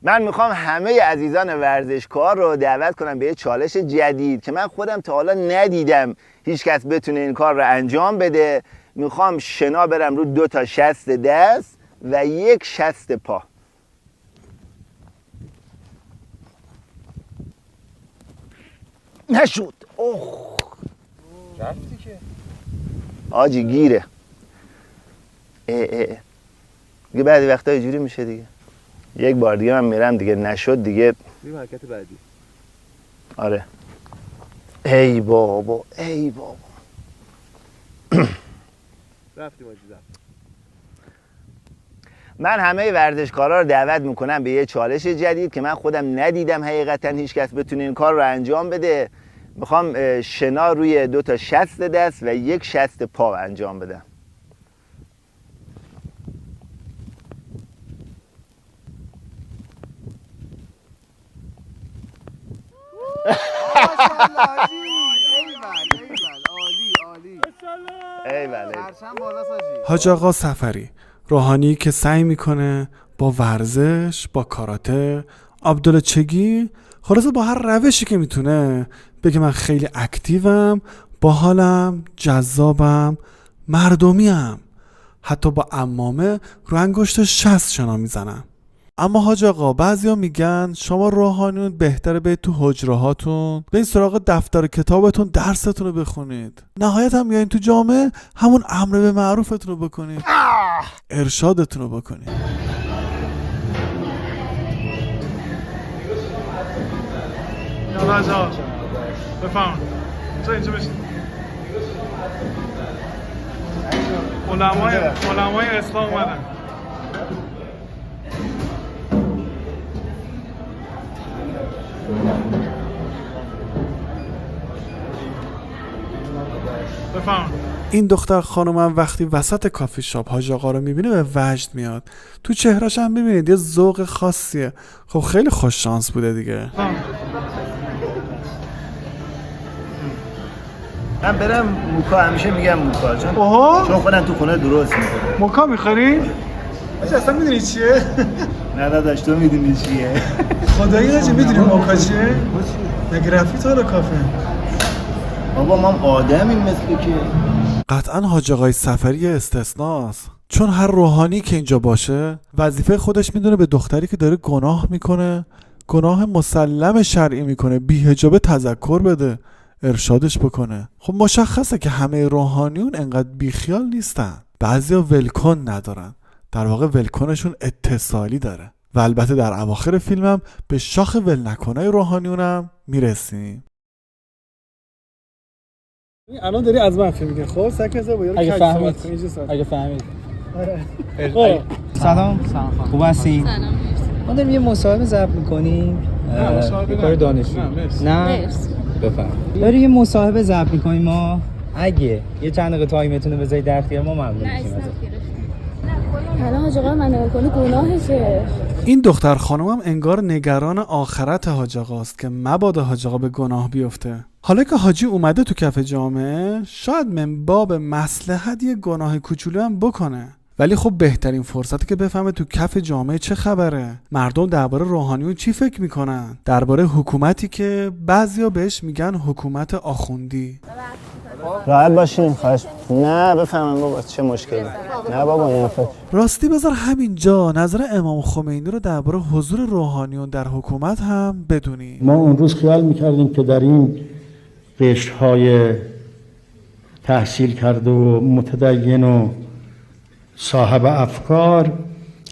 من میخوام همه عزیزان ورزشکار رو دعوت کنم به یه چالش جدید که من خودم تا حالا ندیدم هیچ کس بتونه این کار رو انجام بده. میخوام شنا برم رو 2 تا شست دست و 1 شست پا. نشد. اوه رفتی که آجی گیره. دیگه بعضی وقتا اینجوری میشه دیگه. یک بار دیگه من میرم دیگه نشد دیگه. بریم حرکت بعدی. آره. ای بابا ای بابا. رفتیم عزیزم. من همه ورزشکارا رو دعوت میکنم به یه چالش جدید که من خودم ندیدم حقیقتا هیچ کس بتونه این کار رو انجام بده. میخوام شنا روی 2 تا شست دست و 1 شست پا انجام بدم. حاج آقا صفری، روحانی که سعی میکنه با ورزش، با کاراته، عبدالچگی، خلاصه با هر روشی که میتونه بگه من خیلی اکتیوم، باحالم، جذابم، مردمیم، حتی با عمامه رو انگشت 60 شنا میزنم. اما حاج آقا بعضیا میگن شما روحانیون بهتره برید تو حجره هاتون، برید سراغ دفتر کتابتون درستون رو بخونید، نهایت هم بیاین تو جامعه همون امر به معروفتون رو بکنید، ارشادتون رو بکنید. یا رجا بفهم چه اینجا بشید. علمای اسلام اومدن. بفهم. این دختر خانومم وقتی وسط کافی شاپ حاج آقا رو میبینه به وجد میاد. تو چهرهش هم میبینید یه ذوق خاصیه. خب خیلی خوش شانس بوده دیگه. من برم موکا، همیشه میگم موکا چون خودم تو خونه درست میکنم. موکا میخوری؟ اصلا میدونی چیه؟ نه داداش تو میدونی چیه. خدایی هاجی میدونی موکا چیه؟ مگه رفتی تو رو کافه؟ بابا ما آدمیم مثل که. قطعا حاج آقای صفری استثناست، چون هر روحانی که اینجا باشه وظیفه خودش میدونه به دختری که داره گناه میکنه، گناه مسلم شرعی میکنه، بی‌حجابه تذکر بده، ارشادش بکنه. خب مشخصه که همه روحانیون انقدر بیخیال نیستن. بعضیا ولکن ندارن، در واقع ولکنشون اتصالی داره. و البته در اواخر فیلمم به شاخ ول نکنای روحانیونم میرسیم. الان داری از من فیلم میگه. خب سکه با یارو اگه فهمید آره. سلام خوب هستی؟ سلام. ما داریم یه مصاحبه ضبط می‌کنیم. کار دانشجو. نه بفهم. داریم یه مصاحبه ضبط می‌کنیم. ما اگه یه چند دقیقه تایمتون رو بذارید در اختیار ما ممنون میشیم ازت. حالا حاج آقا من نگاه کنی گناهشه. این دختر خانومم انگار نگران آخرت حاج آقاست که مبادا حاج آقا به گناه بیفته. حالا که حاجی اومده تو کف جامعه، شاید من باب مصلحت یه گناه کوچولو هم بکنه، ولی خب بهترین فرصتی که بفهمه تو کف جامعه چه خبره، مردم درباره روحانیون چی فکر میکنن، درباره حکومتی که بعضیا بهش میگن حکومت آخوندی. راحت باشین خواهش. نه بفهمم بابا چه مشکلی. نه بابا این فکر. راستی بذار همینجا نظر امام خمینی رو درباره حضور روحانیون در حکومت هم بدونی. ما اون روز خیال میکردیم که در این قشرهای تحصیل کرده و متدین و صاحب افکار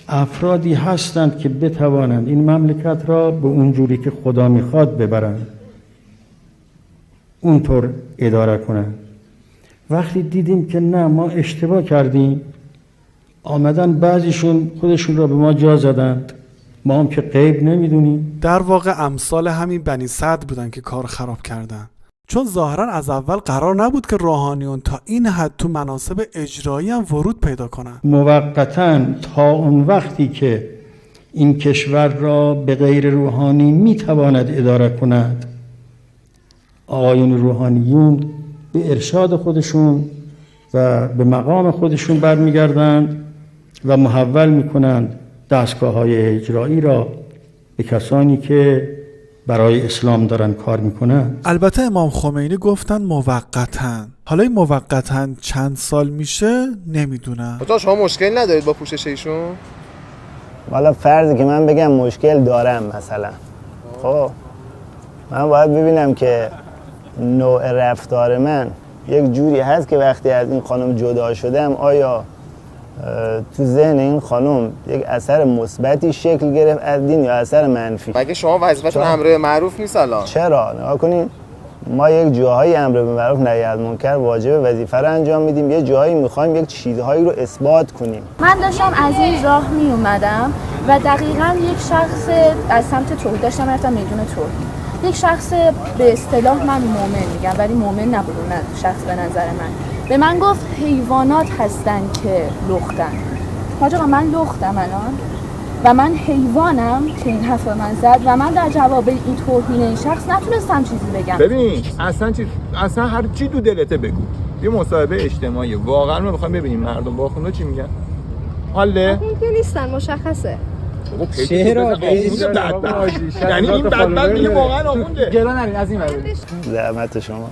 افرادی هستند که بتوانند این مملکت را به اون جوری که خدا میخواد ببرند، اونطور اداره کنند. وقتی دیدیم که نه ما اشتباه کردیم، آمدن بعضیشون خودشون را به ما جا زدند، ما هم که غیب نمیدونیم. در واقع امثال همین بنی سعد بودن که کار خراب کردن، چون ظاهرا از اول قرار نبود که روحانیون تا این حد تو مناصب اجرایی هم ورود پیدا کنن. موقتاً تا اون وقتی که این کشور را به غیر روحانی میتواند اداره کند، آقایون روحانیون به ارشاد خودشون و به مقام خودشون برمیگردند و محول میکنند دستگاه‌های اجرایی را به کسانی که برای اسلام دارن کار میکنن. البته امام خمینی گفتن موقتاً. حالا این موقتاً چند سال میشه نمیدونم. آقا شما مشکل ندارید با پوشش ایشون؟ والا فرضی که من بگم مشکل دارم مثلا، خب من باید ببینم که نوع رفتار من یک جوری هست که وقتی از این خانم جدا شدم آیا تو ذهن این خانم یک اثر مثبتی شکل گرفت از دین یا اثر منفی. مگه شما وظیفتون امر به معروف نیست الان؟ چرا؟ نگاه کنین ما یک جاهای امر به معروف نهی از منکر واجب وظیفه رو انجام میدیم، یه جاهایی میخوایم یک چیزهایی رو اثبات کنیم. من داشتم از این راه می اومدم و دقیقاً یک شخص از سمت توحید داشتم میرفتم میدون توحید. یک شخص به اصطلاح من مؤمن میگم ولی مؤمن نبود اون شخص به نظر من. به من گفت حیوانات هستن که لختن. حاج آقا من لختم الان و من حیوانم که این حرف من زد و من در جواب این توهین این شخص نتونستم چیزی بگم. ببین اصلا هر چی تو دلته بگو. یه مصاحبه اجتماعی واقعا ما میخوایم ببینیم مردم با خونه چی میگن. حاله که نیستن مشخصه. چرا یعنی این بدبخت میگه واقعا آخونده. گرا نرین از این ور. زحمت شما.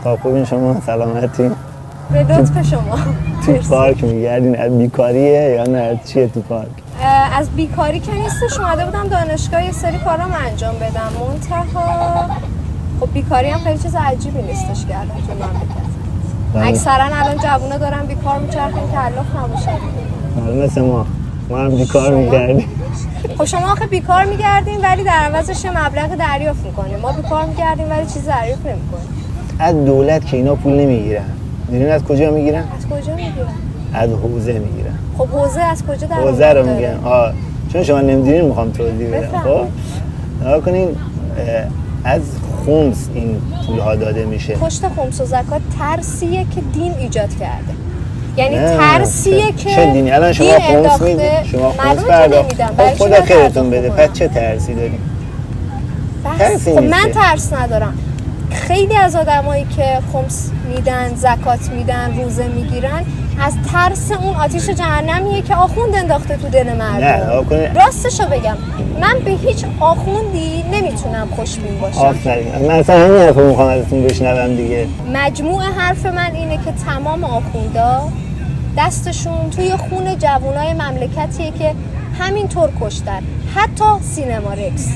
تا خوبین شما سلامتی. به لطف شما. تو پارک میگردین از بیکاریه یا نه چیه تو پارک؟ از بیکاری که نیستش، اومده بودم دانشگاه یه سری کارام انجام بدم. منتها خب بیکاری هم خیلی چیز عجیبی نیستش که الان تو مملکت. اکثرا الان جوونا دارن بیکار میچرخن که علاف نباشه. مثل ما هم بیکار میگردیم. خب شما آخه بیکار میگردین ولی در عوضش مبلغ دریافت میکنیم. ما بیکار میگردیم ولی چیز دریافت نمیکنیم. از دولت که اینا پول نمیگیرن. میدونین از کجا میگیرن؟ از کجا میگیرن؟ از حوزه میگیرن. خب حوزه از کجا در حوزه رو میگن. چون شما نمیدونین میخوام توضیح بدم. خب نگاه کنین از خمس این پول‌ها داده میشه. پشت خمس و زکات ترسیه که دین ایجاد کرده. یعنی ترسیه که چه دینی؟ الان شما خمس میدید، شما خمس پرداخت. خدا خیرتون بده. پس چه ترسی داریم؟ خب من ترس ندارم. خیلی از آدمایی که خمس میدن، زکات میدن، روزه میگیرن از ترس اون آتیش جهنمیه که آخوند انداخته تو دل مردم. راستشو بگم من به هیچ آخوندی نمیتونم خوشبین باشم. آفرین. من اصلا همین حرفو میخوام ازتون بشنوم دیگه. مجموع حرف من اینه که تمام آخوندا دستشون توی خون جوانای مملکتیه که همینطور کشتن. حتی سینما رکس،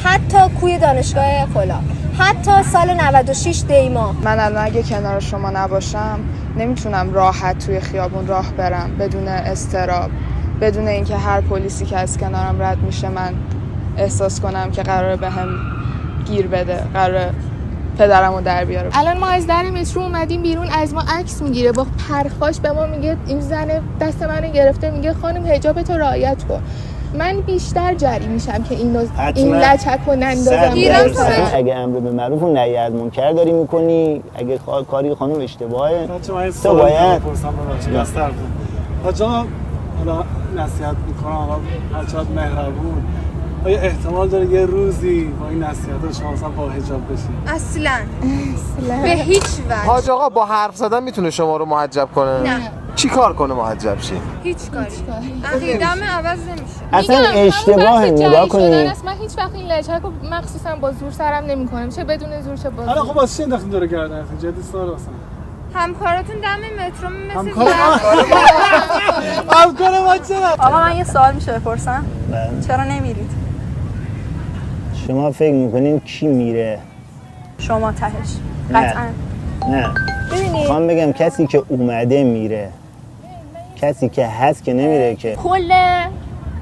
حتی کوی دانشگاه فلان، حتی سال 96 دیما. من الان اگه کنار شما نباشم نمیتونم راحت توی خیابون راه برم بدون اضطراب، بدون اینکه هر پلیسی که از کنارم رد میشه من احساس کنم که قراره بهم گیر بده، قراره پدرمو در بیاره. الان ما از در مترو اومدیم بیرون، از ما عکس میگیره با پرخاش به ما میگه، این زن دست منو گرفته میگه خانم حجابتو رعایت کن. من بیشتر جری میشم که این لچک رو نندازم. اگه امر به معروف و نهی از منکر داری میکنی، اگه کاری خانم اشتباهه تو باید حاجا حالا نصیحت میکنم هر چقدر مهربون، آیا احتمال داره یه روزی با این نصیحت شما مثلا با حجاب بشین؟ اصلا به هیچ وجه. حاج آقا با حرف زدن میتونه شما رو محجب کنه؟ نه. چی کار کنه محجب شی؟ هیچ کاری. عقیده‌ام عوض نمیشه. اصلا اشتباه نگاه کنید. من هیچ وقت این لچک رو مخصوصا با زور سرم نمیکنم، چه بدون زور چه با زور. حالا خب واسه چی انداختین داره گردن؟ جدی سوال اصلا. همکاراتون دم مترو مثل همکار ما چرا؟ آقا من یه سوال میشه بپرسم؟ چرا نمیرید؟ شما فکر میکنین کی میره؟ شما تهش قطعا نه. میخوام بگم کسی که اومده میره، کسی که هست که نمیره. که کل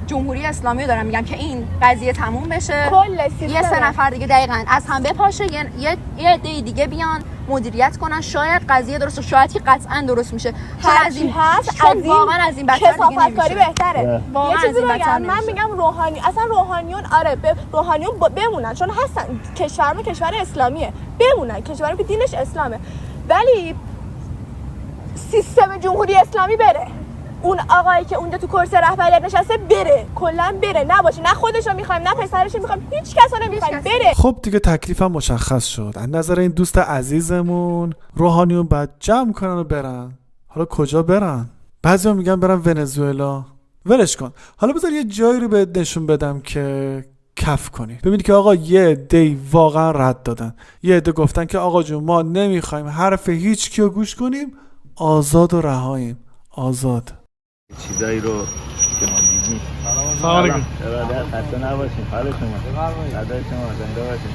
جمهوری اسلامی رو دارم میگم که این قضیه تموم بشه، یه سه نفر دیگه دقیقاً از هم بپاشه، یه عده دیگه بیان مدیریت کنن، شاید قضیه درست، شاید قطعا درست میشه. هر چی هست از این واقعا از این بدتر کثافتکاری بهتره. یه چیزی بگم، من میگم روحانی اصلا روحانیون روحانیون بمونن، چون هستن کشورمون کشور اسلامیه، بمونن کشوری که دینش اسلامه، ولی سیستم جمهوری اسلامی بره. اون آقایی که اونجا تو کرسی رهبریت نشسته بره، کلا بره، نباشه. نه خودشو میخوایم نه پسرشو میخوایم، هیچ کسا نمیخوایم، بره. خب دیگه تکلیفم مشخص شد. از نظر این دوست عزیزمون روحانیون بعد جمع کنن و برن. حالا کجا برن؟ بعضیا میگن برن ونزوئلا. ولش کن. حالا بذار یه جایی رو بهت نشون بدم که کف کنید. ببینید که آقا یه عده واقعا رد دادن، یه عده گفتن که آقا جون ما نمیخوایم حرف هیچ کیو گوش کنیم، آزاد و رهاییم. آزاد. چیزایی رو که ما دیدیم. سلام علیکم. ارادت خسته نباشین. حال شما. فدای شما. زنده باشین.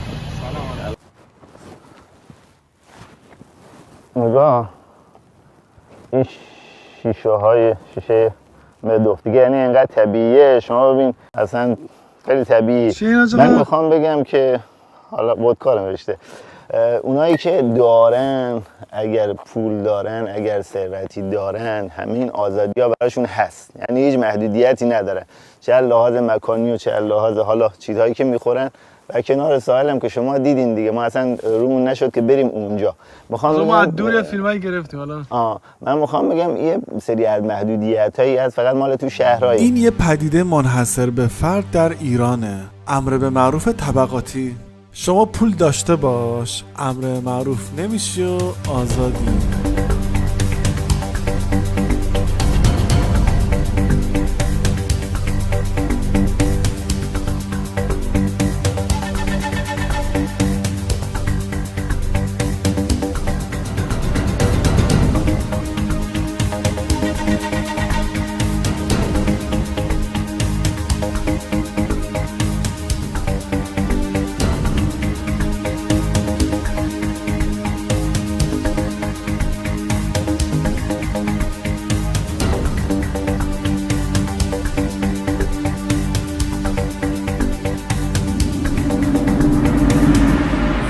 نگاه این شیشه مدوف دیگه یعنی اینقدر طبیعیه. شما ببین اصلا خیلی طبیعی. من میخوام بگم که حالا خودکار نوشته اونایی که دارن، اگر پول دارن، اگر ثروتی دارن، همین آزادی ها براشون هست، یعنی هیچ محدودیتی نداره، چه لحاظ مکانی و چه لحاظ حالا چیزهایی که میخورن. و کنار ساحل هم که شما دیدین دیگه، ما اصلا رومون نشد که بریم اونجا. میخوام ما دور فیلمایی گرفتیم حالا. من میخوام بگم یه سری از محدودیتایی هست فقط مال تو شهرهای. این یه پدیده منحصر به فرد در ایرانه. امر به معروف طبقاتی. شما پول داشته باش، امر معروف نمیشی و آزادی.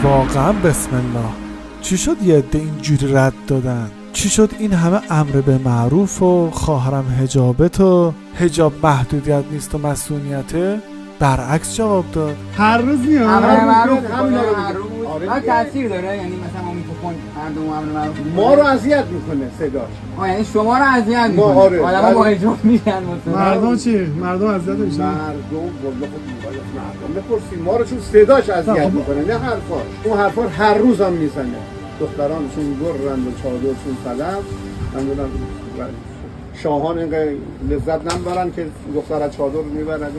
واقعا بسم الله. چی شد یه عده اینجوری رد دادن؟ چی شد این همه امر به معروف و خواهرم حجابت و حجاب محدودیت نیست و مسئولیته؟ برعکس جواب داد. هر روز میاد امر معروف هر روز ما تاثیر داره، یعنی مثلا ما میخوام مردم امر معروف ما رو اذیت میکنه صداش. یعنی شما رو اذیت میکنه. آدم‌ها با حجاب میشن. مردم چی؟ مردم اذیت میشن. مردم والله مردم بپرسید ما رو چون صداش اذیت میکنه نه حرفاش. اون حرفا هر روز هم میزنه. دخترانشون گررند و چادرشون سلام. نمیدونم شاهان اینقدر لذت نمیبرن که دختر از چادر میبرن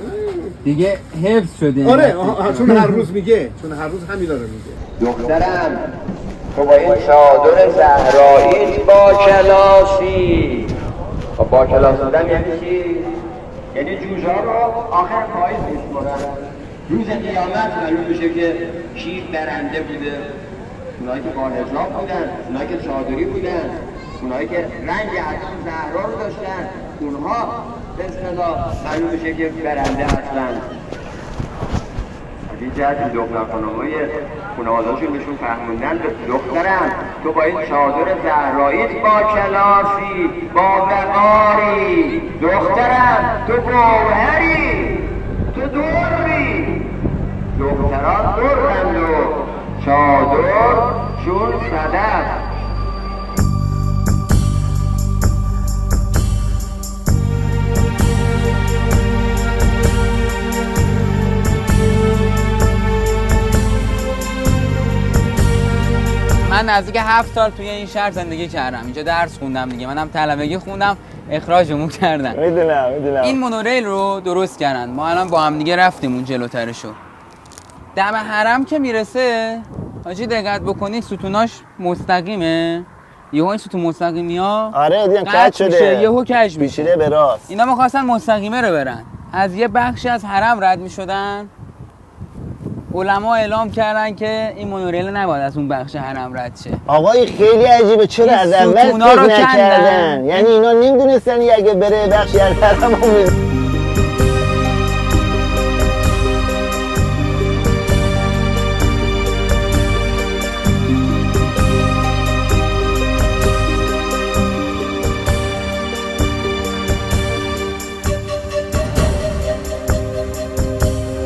دیگه حفظ شده. آره چون هر روز میگه، چون هر روز همینا رو میگه. دخترم تو با این چادر زهرایی با کلاسی. با کلاس بودن یعنی چی؟ یعنی جوجه رو آخر پاییز میسپرن. روز قیامت معلوم میشه که کی برنده بوده. اونایی که با حجاب بودن، اونایی که چادری بودن، اونایی که رنگ عطر زهرا رو داشتن، اونها به اصطلاح معلوم میشه که برنده هستن. از این جهت این دختر خانمای خانواده‌شون بهشون فهموندن دخترم تو با این چادر زهراییت با کلاسی، با وقاری، دخترم تو گوهری، تو دری. دختران درند و چادر چون صدف. من نزدیک 7 سال توی این شهر زندگی کردم. اینجا درس خوندم دیگه. منم طلبگی خوندم، اخراجمون کردن. میدونم. این مونوریل رو درست کردن. ما الان با هم دیگه رفتیم اون جلوترشو. دم حرم که میرسه، حاجی دقت بکنید ستوناش مستقیمه. یهو این ستون مستقیمی‌ها آره دیدم کج شده. یهو کج میشه. به راست. اینا می‌خواستن مستقیمه رو برن. از یه بخشی از حرم رد می‌شدن. علما اعلام کردن که این مونوریل نباید از اون بخش حرم رد شه. آقای خیلی عجیبه، چرا از اول فکر نکردن؟ یعنی اینا نمیدونستن اگه بره بخشی از حرم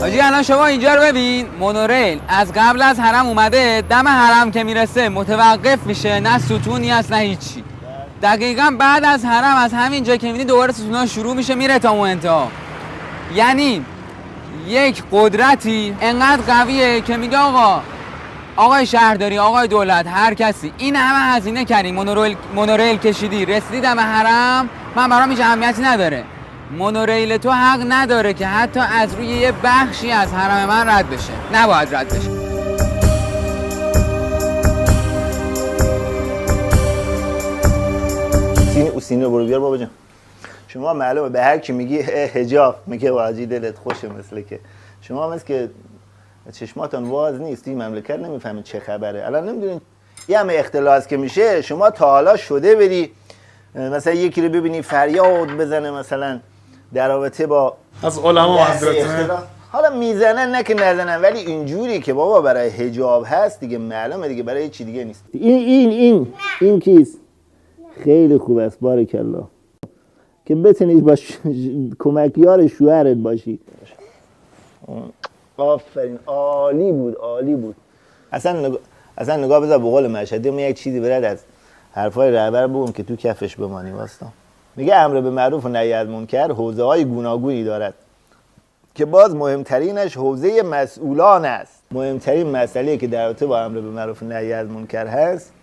حاجی الان شما اینجا رو ببین، مونوریل از قبل از حرم اومده، دم حرم که میرسه متوقف میشه، نه ستونی هست نه هیچی. دقیقاً بعد از حرم از همین جا که میبینی دوباره ستونا شروع میشه میره تا اون انتها. یعنی یک قدرتی انقدر قویه که میگه آقای شهرداری، آقای دولت، هر کسی این همه هزینه کردی، مونوریل کشیدی، رسیدی دم حرم، من برام هیچ اهمیتی نداره. مونوریل تو حق نداره که حتی از روی یه بخشی از حرم من رد بشه. نباید رد بشه. سینه رو برو بیار بابا جان. شما معلومه به هر کی میگی حجاب میگه واجی دلت خوشه، مثل که شما مثل که چشماتون واز نیست، این مملکت نمیفهمید چه خبره. الان نمیدونید یه همه اختلاس که میشه، شما تا حالا شده بری مثلا یکی رو ببینی فریاد بزنه مثلا در رابطه با از علما حضرت، حالا میزنن نه که نزنن، ولی اینجوری که بابا برای حجاب هست دیگه معلومه دیگه، برای چی دیگه نیست. این کیست؟ خیلی خوب است، بارکالله که بتونی با کمکیار شوهرت باشی. آفرین، عالی بود. اصلا نگاه بذار به قول مشهدی، من یک چیزی برد از حرفای رهبر بگم که تو کفش بمانی. واستا میگه امر به معروف و نهی از منکر حوزه‌های گوناگونی دارد که باز مهمترینش حوزه مسئولان است. مهمترین مسئله که در رابطه با امر به معروف و نهی از منکر هست،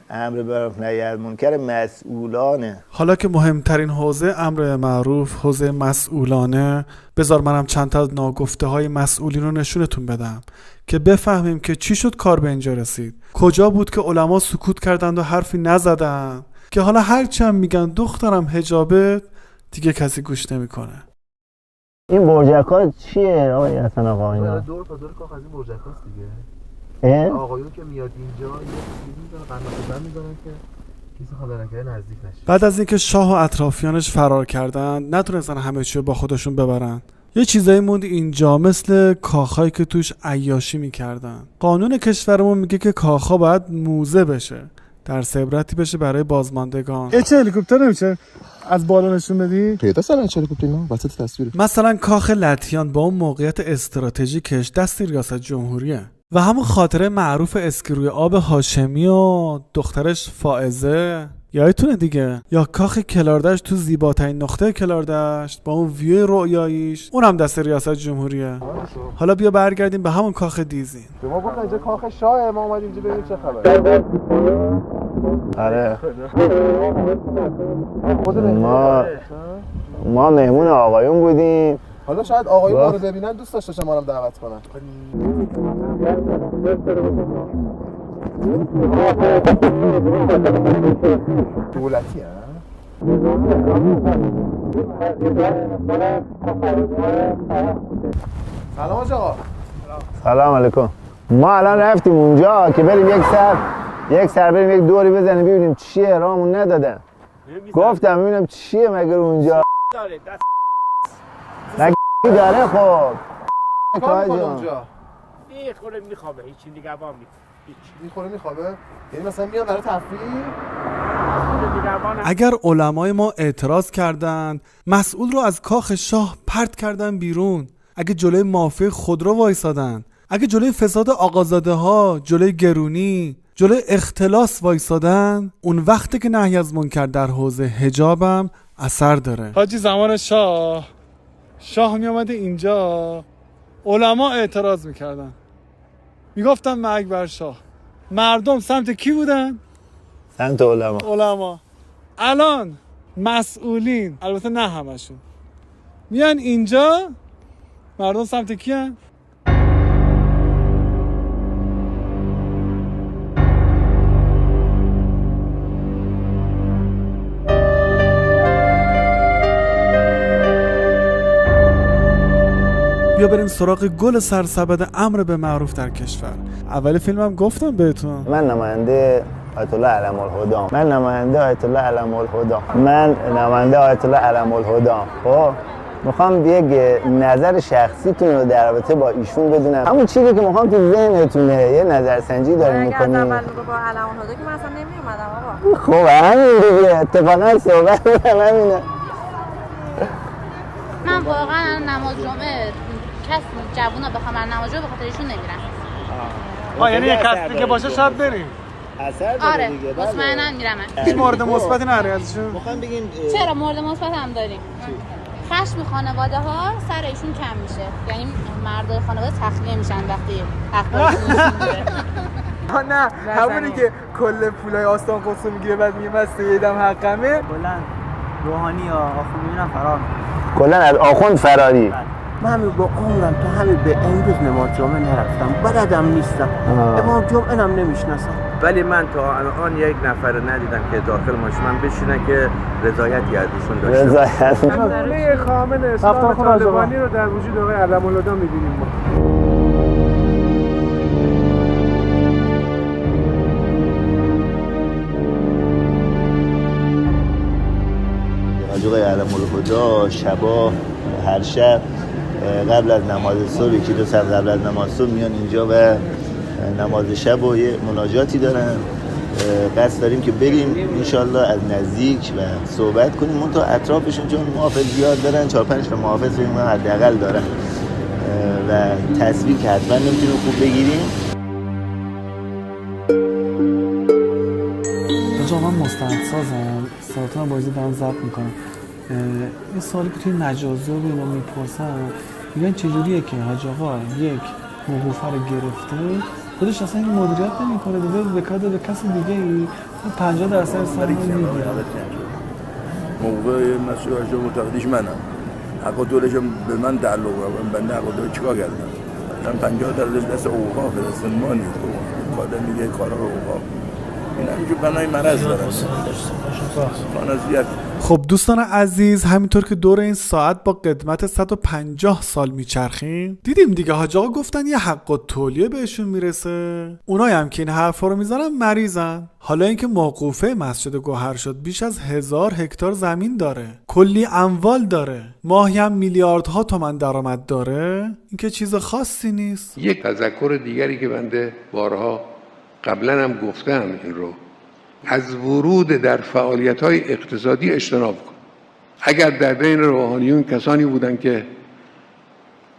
امر به معروف نهی از منکر مسئولانه. حالا که مهمترین حوزه امر معروف حوزه مسئولانه، بذار منم چند تا از ناگفته های مسئولین رو نشونتون بدم که بفهمیم که چی شد کار به اینجا رسید. کجا بود که علما سکوت کردند و حرفی نزدن که حالا هرچی هم میگن دخترم حجابه دیگه کسی گوش نمیکنه. این برجک‌ها چیه آقای حسن آقا؟ اینا دور تا دور کاخ از این برجک‌هاست دیگه. آقایون که میاد اینجا یه چیزی میذاره، قناعت میذارن که کسی خدا نکنه نزدیک نشه. بعد از اینکه شاه و اطرافیانش فرار کردن، نتونستن همه چی با خودشون ببرن. یه چیزایی موند اینجا مثل کاخایی که توش عیاشی میکردن. قانون کشورمون میگه که کاخا باید موزه بشه، درس عبرتی بشه برای بازماندگان. چه هلیکوپتر نمیشه از بالا نشون بدی؟ پیدا سالن چه هلیکوپتر اینا وسط تصویر. مثلا کاخ لطیان با اون موقعیت استراتژیکش دست ریاست جمهوریه. و همون خاطره معروف اسکروی آب هاشمی و دخترش فائزه یادتونه دیگه، یا کاخ کلاردشت تو زیباترین نقطه کلاردشت با اون ویو رؤیاییش، اونم دست ریاست جمهوریه. حالا بیا برگردیم به همون کاخ دیزین. شما گفت اینجا کاخ شاه، ما اومدیم اینجا ببینیم چه خبره. آره ما مهمون آقایون بودیم. حالا شاید آقایون ما رو ببینن دوست داشته ما رو دعوت کنن. دولتی سلام آقا. سلام علیکم. ما الان رفتیم اونجا که بریم یک سر بریم یک دوری بزنیم ببینیم چیه، راهمون ندادن. گفتم ببینم چیه مگر اونجا داره. خب کار میکنه اونجا؟ این خوره میخوابه، هیچی دیگه هم این خوره میخوابه؟ یعنی مثلا میان برای تفریح؟ اگر علمای ما اعتراض کردند، مسئول رو از کاخ شاه پرت کردن بیرون. اگه جلوی مافیا خودرو وایسادن، اگه جلوی فساد آقازاده ها، جلوی گرونی، جلوی اختلاس وایسادن، اون وقتی که نهی از منکر در حوزه حجابم اثر داره. حاجی زمان شاه می آمده اینجا، علما اعتراض میکردن، میگفتن مرگ بر شاه. مردم سمت کی بودن؟ سمت علما. الان مسئولین، البته نه همشون، میان اینجا، مردم سمت کی هن؟ بیا بریم سراغ گل سرسبد امر به معروف در کشور. اول فیلمم گفتم بهتون، من نماینده آیت الله علم الهدام. خب میخوام یک نظر شخصیتون رو در رابطه با ایشون بدونم، همون چیزی که میخوام تو ذهنتونه، یه نظرسنجی داریم میکنیم. اگر اول با علم الهدا که من اصلا نمیومدم آقا. خب همین دیگه، اتفاقا صحبت میکنم همینه. من واقعا نماز جمعه کسی جوونا بخوام نماز جمعه به خاطر ایشون نمیرم. یعنی یک کسی دیگه باشه شاید بریم. اثر داره دیگه. آره مطمئنا میرم. هیچ مورد مثبتی نداره ازشون؟ میخوام بگیم چرا مورد مثبت هم داریم. خشم خانواده ها سر ایشون کم میشه، یعنی مردای خانواده تخلیه میشن وقتی اخبارشون میره. نه همونی که کل پولای آستان قدس میگیره بعد میگه من سیدم حقمه. بلند روحانی یا آخوند میبینم فرار میکنم. کلا از آخوند فراری؟ من همین با عمرم تا همین به امروز نماز جمعه نرفتم، بلدم نیستم، امام جمعه هم نمیشناسم. ولی من تا الان یک نفر ندیدم که داخل ماشین من بشینه که رضایتی از ایشون داشته. رضایت. نمونه کامل اسلام طالبانی رو در وجود آقای علم‌الهدی می‌بینیم ما. آقای علم‌الهدی شبا هر شب قبل از نماز صبح یکی دو ساعت قبل از نماز صبح میان اینجا و نماز شب و یه مناجاتی دارن. قصد داریم که بریم انشالله از نزدیک و صحبت کنیم. اون تا اطرافشون چون محافظ زیاد دارن 4-5 تا محافظ فکر کنم حداقل دارن و تصویر که حتما نمیتونیم خوب بگیریم. آقا من مستندسازم، ساعتان بازی دارم ضبط میکنم. این سوالی که توی مجازی رو اینا میپرسن میگن چجوریه که حاج آقا یک موقوفه رو گرفته خودش اصلا این مدیریت نمیکنه، داده وکالت به کسی دیگه ای 50% سال میگیره. موقع مسئول اجرا متقدیش منم، حقا دولشم به من تعلق داره، بنده حقا دوله چیکار کردم؟ من 50% دست اوقاف دست ما نیست، کاده میگه کارا اوقاف این همینجور بنای مرض دارم. خب دوستان عزیز، همینطور که دور این ساعت با قدمت 150 سال میچرخیم، دیدیم دیگه حاج آقا گفتن یه حق التولیه بهشون میرسه. اونایی هم که این حرفا رو میزنن مریضن. حالا اینکه موقوفه مسجد گوهر شد بیش از 1000 هکتار زمین داره، کلی اموال داره، ماهی هم میلیاردها تومان درآمد داره، این که چیز خاصی نیست. یک تذکر دیگری که بنده بارها قبلا هم گفتم این رو، از ورود در فعالیت‌های اقتصادی اجتناب کن. اگر در بین روحانیون کسانی بودن که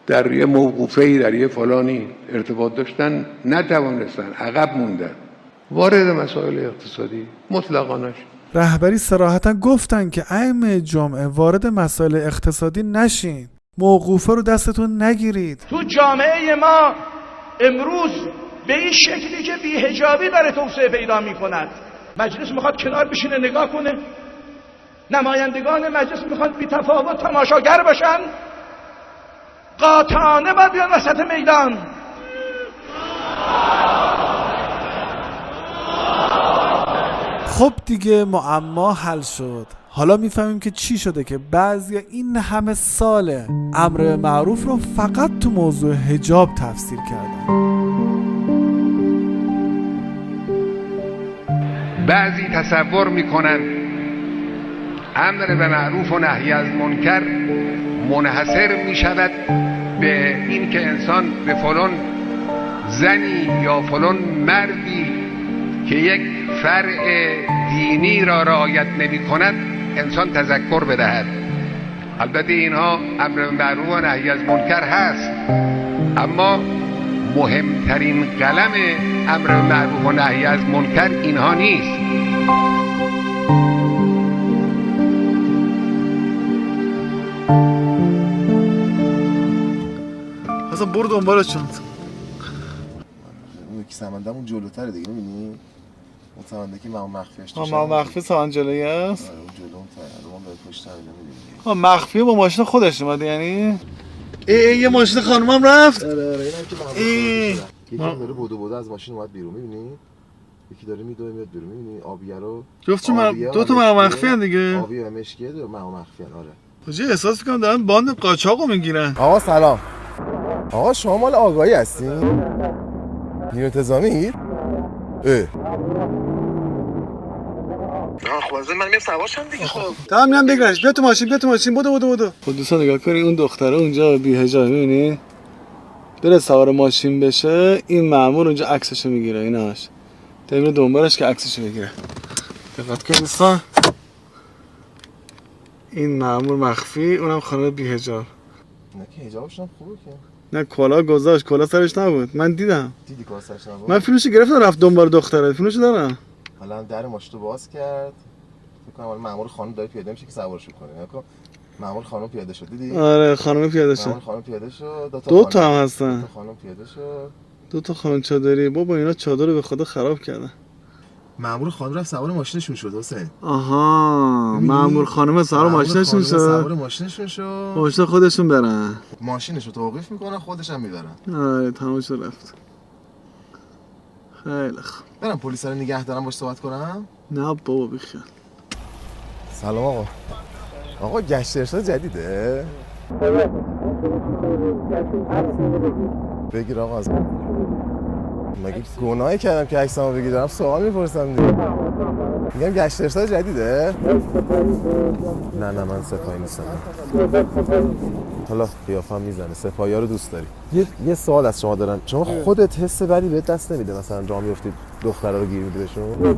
در یه موقوفه‌ای در یه فلانی ارتباط داشتن نتوانستن، عقب موندن، وارد مسائل اقتصادی مطلقاً نشد. رهبری صراحتا گفتن که ائمه جمعه وارد مسائل اقتصادی نشین، موقوفه رو دستتون نگیرید. تو جامعه ما امروز به این شکلی که بی‌حجابی داره توسعه پیدا می‌کند، مجلس میخواد کنار بشینه نگاه کنه، نمایندگان مجلس میخواد بی تفاوت تماشاگر باشن، قاطعانه باید بیان وسط میدان. خب دیگه معما حل شد. حالا میفهمیم که چی شده که بعضی این همه ساله امر معروف رو فقط تو موضوع حجاب تفسیر کردن. بعضی تصور میکنن امر به معروف و نهی از منکر منحصر میشود به این که انسان به فلان زنی یا فلان مردی که یک فرع دینی را رعایت نمی کند انسان تذکر بدهد. البته اینها امر به معروف و نهی از منکر هست، اما مهمترین قلم امر به معروف و نهی از منکر اینها نیست. اصلا برو دنبالشون. اون یکی سمندمون جلوتره دیگه، می‌بینی؟ اون سمنده که ما مخفیش توشه. ما مخفی سمند جلویی است. اون جلو اون تره، اون به پشت همین می‌بینی. ها مخفی با ماشین خودش اومده یعنی؟ یه ماشین خانومم رفت. آره اینم که یکی داره بودو از ماشین اومد بیرون، می‌بینی؟ یکی داره میاد بیرون، می‌بینی؟ آبیه رو جفت دو تا ما مخفی ان دیگه. آبی و مشکیه دو ما مخفی ان. آره. حاجی احساس می‌کنم دارن باند قاچاقو میگیرن. آقا سلام. آقا شما مال آگاهی هستین؟ نیروی انتظامی؟ خب من میام سوارشم دیگه. خب تا میام بگیرش. بیا تو ماشین بدو. خب دوستان نگاه کنین اون دختره اونجا بی حجاب، می‌بینی؟ بره سوار ماشین بشه، این مأمور اونجا عکسشو میگیره. ایناش تا دنبالش که عکسشو بگیره. دقت کن دوستان، این مأمور مخفی، اونم خانم بی حجاب. نه که حجابش هم خوبه که. نه کلا گذاشت، کلا سرش نبود. من دیدم. دیدی کلا سرش نبود؟ من فیلمشو گرفتم رفت دنبال دختره. فیلمشو دارم. حالا در ماشینو باز کرد. فکر کنم مأمور خانم داره پیاده میشه که سوارش کنه. نکن مأمور خانم پیاده شد، دیدی؟ آره خانم پیاده شد. مأمور خانم پیاده شد. دو تا هم هستن. دو تا خانم پیاده شد. دو تا خانم چادری. بابا اینا چادر رو به خدا خراب کردن. مأمور خانم رفت سوار ماشینشون شد حسین. آها مأمور خانم سوار ماشینشون شد. سوار ماشینشون شد. پشت خودشون برن. ماشینشو توقیف میکنن خودش هم میبرن. آره تمام شد رفت. خیلی خوب. برم پلیس رو نگه دارم باش صحبت کنم؟ نه بابا بیخیال. سلام آقا. آقا گشت ارشاد جدیده؟ بگیر آقا از مگه گناهی کردم که عکسامو بگیرم سوال میپرسم دیگه. میگم گشت ارشاد جدیده؟ نه من سپاهی نیستم. حالا قیافم میزنه. سپاهی‌ها رو دوست داری. یه سوال از شما دارم. شما خودت حس بدی بهت دست نمیده مثلا راه میافتید دخترا رو گیر میدی بهشون؟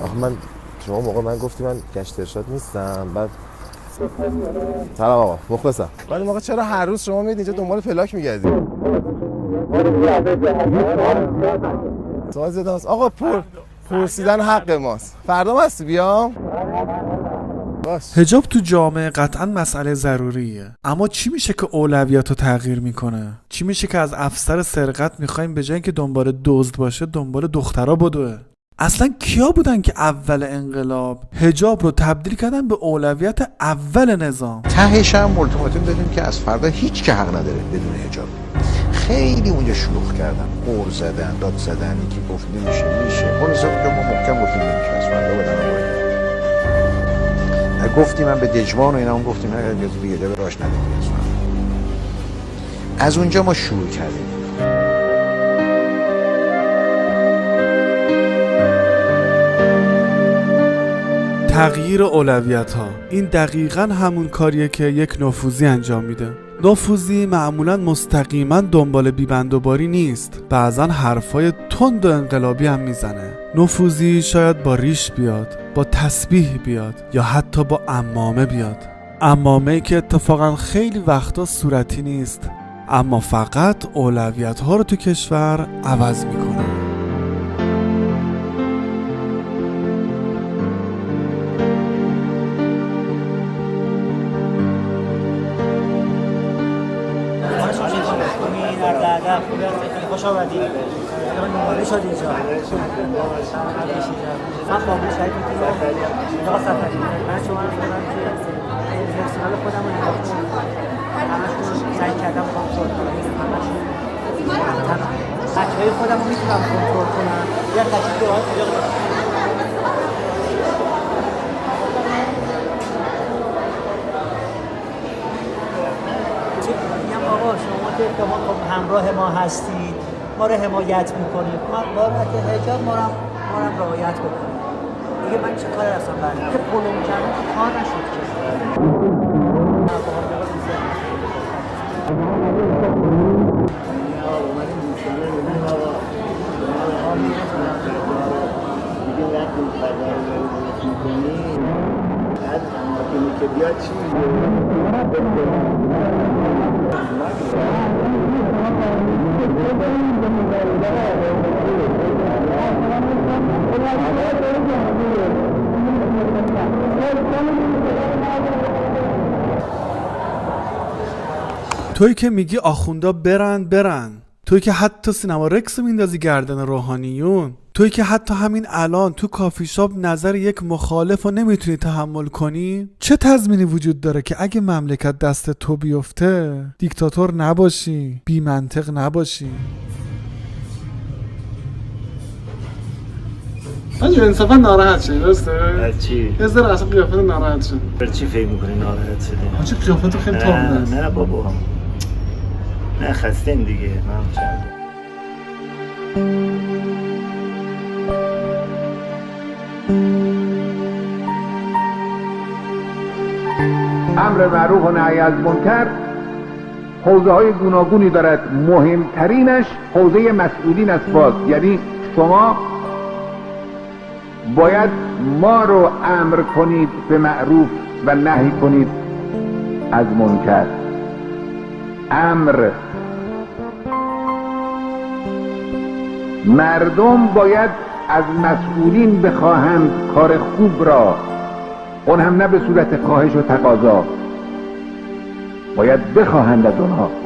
آخه شما موقع من گفتی من گشت ارشاد نیستم بعد سلام آقا مخلصم. ولی موقع چرا هر روز شما میاد اینجا دنبال پلاک میگردی؟ سوال زدم آقا پرسیدن حق ماست. فردا هستی بیام؟ حجاب تو جامعه قطعا مسئله ضروریه، اما چی میشه که اولویات رو تغییر میکنه؟ چی میشه که از افسر سرقت میخوایم به جای اینکه دنبال دزد باشه دنبال دخترا بدوه؟ اصلا کیا بودن که اول انقلاب حجاب رو تبدیل کردن به اولویت اول نظام؟ تهش هم التیماتوم دادیم که از فردا هیچ که حق نداره بدون حجاب. خیلی اونجا شلوغ کردن، قور زدن، داد زدن، یکی گفت نمیشه. خلاصه اونجا ما محکم گفتیم نمیشه از فردا بدن. گفتیم من به دجوان و اینا هم گفتیم نه اجازه دیگه به راش ندید. از اونجا ما شروع کردیم. تغییر اولویت‌ها این دقیقاً همون کاریه که یک نفوذی انجام میده. نفوذی معمولاً مستقیما دنبال بیبندوباری نیست، بعضاً حرفای تند و انقلابی هم میزنه. نفوذی شاید با ریش بیاد، با تسبیح بیاد یا حتی با عمامه بیاد. عمامه‌ای که اتفاقاً خیلی وقتا صورتی نیست، اما فقط اولویت‌ها رو تو کشور عوض میکنه. خوش آمدید. نمونه شد اینجا. من قابل شاید میتونم آقا سفری. من شما رو می‌خوام که پرسنل خودم رو نگاه کنم. همشون سعی کردم کنترل کنم. همشون بچه‌های خودم رو میتونم کنترل کنم. یا تشکیل دارم کجا میگم آقا شما که همراه ما هستید ما رو حمایت میکنید ما بابت حجاب ما رو رعایت بکنید دیگه من چه کاری هستم برای که پولم کردم کار نشد که که بیاد چی توی که میگی آخوندا برن توی که حتی سینما رقص میندازی گردن روحانیون، توی که حتی همین الان تو کافی شاپ نظر یک مخالف رو نمیتونی تحمل کنی، چه تضمینی وجود داره که اگه مملکت دست تو بیفته دیکتاتور نباشی، بی منطق نباشی؟ آجی انصافا ناراحت شدی درسته؟ چی؟ از در اصلا قیافت ناراحت شد. بر چی فکر میکنی ناراحت شدی؟ آجی قیافت خیلی تابونه. نه بابا نه خستیم دیگه من چند امر معروف و نهی از منکر حوزه های گوناگونی دارد. مهمترینش حوزه مسئولین است. باز یعنی شما باید ما رو امر کنید به معروف و نهی کنید از منکر. امر مردم باید از مسئولین بخواهند کار خوب را، اون هم نه به صورت خواهش و تقاضا، باید بخواهند از اونها